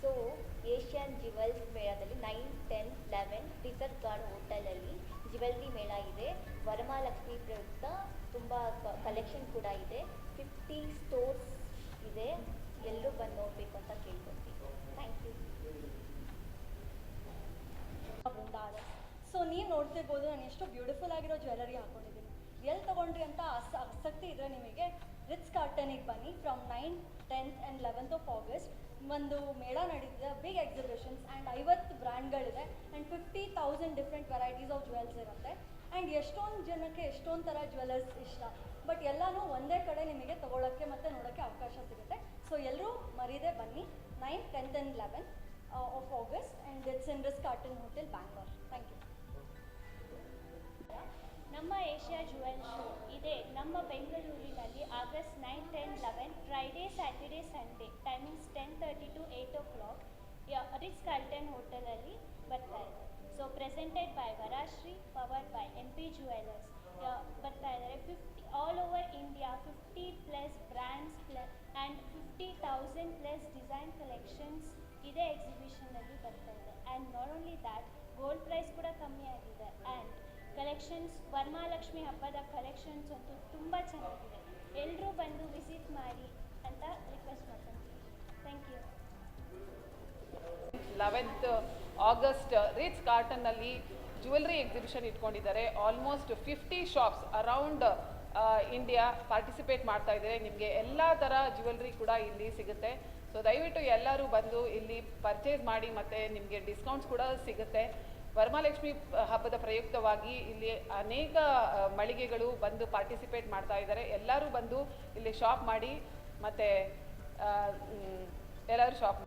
So Asian jewels ಮೇಳದಲ್ಲಿ 9, 10, 11 reserve guard ಹೋಟೆಲಲ್ಲಿ jewellery ಮೇಳ ಇದೆ. ವರಮಹಾಲಕ್ಷ್ಮಿ ಪ್ರಯುಕ್ತ ತುಂಬ ಕಲೆಕ್ಷನ್ ಕೂಡ ಇದೆ. 50 ಸ್ಟೋರ್ಸ್ ಇದೆ. ಎಲ್ಲರೂ ಬಂದು ನೋಡಬೇಕು ಅಂತ ಕೇಳ್ಕೊತೀವಿ. Thank you. ಬೃಂದಾವನ. ಸೊ ನೀವು ನೋಡ್ತಿರ್ಬೋದು, ನಾನು ಎಷ್ಟು ಬ್ಯೂಟಿಫುಲ್ ಆಗಿರೋ ಜ್ಯುವೆಲರಿ ಹಾಕೊಂಡಿದ್ದೀನಿ. ಎಲ್ಲಿ ತೊಗೊಂಡ್ರಿ ಅಂತ ಆಸಕ್ತಿ ಇದ್ದರೆ ನಿಮಗೆ ರಿಟ್ಸ್ ಕಾರ್ಟನಿಗೆ ಬನ್ನಿ. From 9, 10 and 11th of August ಒಂದು ಮೇಳ ನಡೀತಿದೆ, ಬಿಗ್ ಎಕ್ಸಿಬಿಷನ್ಸ್ ಆ್ಯಂಡ್ 50 ಬ್ರ್ಯಾಂಡ್ಗಳಿದೆ and 50,000 different varieties of jewels ಇರುತ್ತೆ. ಆ್ಯಂಡ್ ಎಷ್ಟೊಂದು ಜನಕ್ಕೆ ಎಷ್ಟೊಂದು ಥರ ಜ್ಯುವೆಲರ್ಸ್ ಇಷ್ಟ, ಬಟ್ ಎಲ್ಲನೂ ಒಂದೇ ಕಡೆ ನಿಮಗೆ ತೊಗೊಳಕ್ಕೆ ಮತ್ತು ನೋಡೋಕ್ಕೆ ಅವಕಾಶ ಸಿಗುತ್ತೆ. ಸೊ ಎಲ್ಲರೂ ಮರೀದೆ ಬನ್ನಿ. 9, 10 and 11 of August, and it's in Ritz Carlton Hotel, Bangalore. Thank you. ನಮ್ಮ ಏಷ್ಯಾ ಜ್ಯುವೆಲ್ ಶೋ ಇದೆ ನಮ್ಮ ಬೆಂಗಳೂರಿನಲ್ಲಿ August 9, 10, 11 Friday, Saturday, Sunday. Timings 10:30 to 8 o'clock. Ritz Carlton ಹೋಟೆಲಲ್ಲಿ ಬರ್ತಾ ಇದೆ. So presented by Varashree, powered by MP jewellers. ಬರ್ತಾ ಇದ್ದಾರೆ. 50 all over India 50+ brands and 50,000+ design collections ಇದೇ ಎಕ್ಸಿಬಿಷನಲ್ಲಿ ಬರ್ತಾ ಇದೆ. And not only that, gold price ಕೂಡ ಕಮ್ಮಿ ಆಗಿದೆ. ಆ್ಯಂಡ್ ಕಲೆಕ್ಷನ್ಸ್, ವರಮಹಾಲಕ್ಷ್ಮಿ ಹಬ್ಬದ ಕಲೆಕ್ಷನ್ಸ್ ಅಂತೂ ತುಂಬ ಚೆನ್ನಾಗಿದೆ. ಎಲ್ಲರೂ ಬಂದು ವಿಸಿಟ್ ಮಾಡಿ ಅಂತ ರಿಕ್ವೆಸ್ಟ್ ಮಾಡ್ಕೊಳ್ತೀನಿ. Thank you. 11th August Ritz ಕಾರ್ಟನ್ನಲ್ಲಿ ಜ್ಯುವೆಲ್ರಿ ಎಕ್ಸಿಬಿಷನ್ ಇಟ್ಕೊಂಡಿದ್ದಾರೆ. Almost 50 shops around India participate ಮಾಡ್ತಾ ಇದ್ದಾರೆ. ನಿಮಗೆ ಎಲ್ಲ ಥರ ಜ್ಯುವೆಲ್ರಿ ಕೂಡ ಇಲ್ಲಿ ಸಿಗುತ್ತೆ. ಸೊ ದಯವಿಟ್ಟು ಎಲ್ಲರೂ ಬಂದು ಇಲ್ಲಿ ಪರ್ಚೇಸ್ ಮಾಡಿ, ಮತ್ತು ನಿಮಗೆ ಡಿಸ್ಕೌಂಟ್ಸ್ ಕೂಡ ಸಿಗುತ್ತೆ. ವರಮಹಾಲಕ್ಷ್ಮಿ ಹಬ್ಬದ ಪ್ರಯುಕ್ತವಾಗಿ ಇಲ್ಲಿ ಅನೇಕ ಮಳಿಗೆಗಳು ಬಂದು ಪಾರ್ಟಿಸಿಪೇಟ್ ಮಾಡ್ತಾ ಇದ್ದಾರೆ. ಎಲ್ಲರೂ ಬಂದು ಇಲ್ಲಿ ಶಾಪ್ ಮಾಡಿ, ಮತ್ತು ಎಲ್ಲರೂ ಶಾಪ್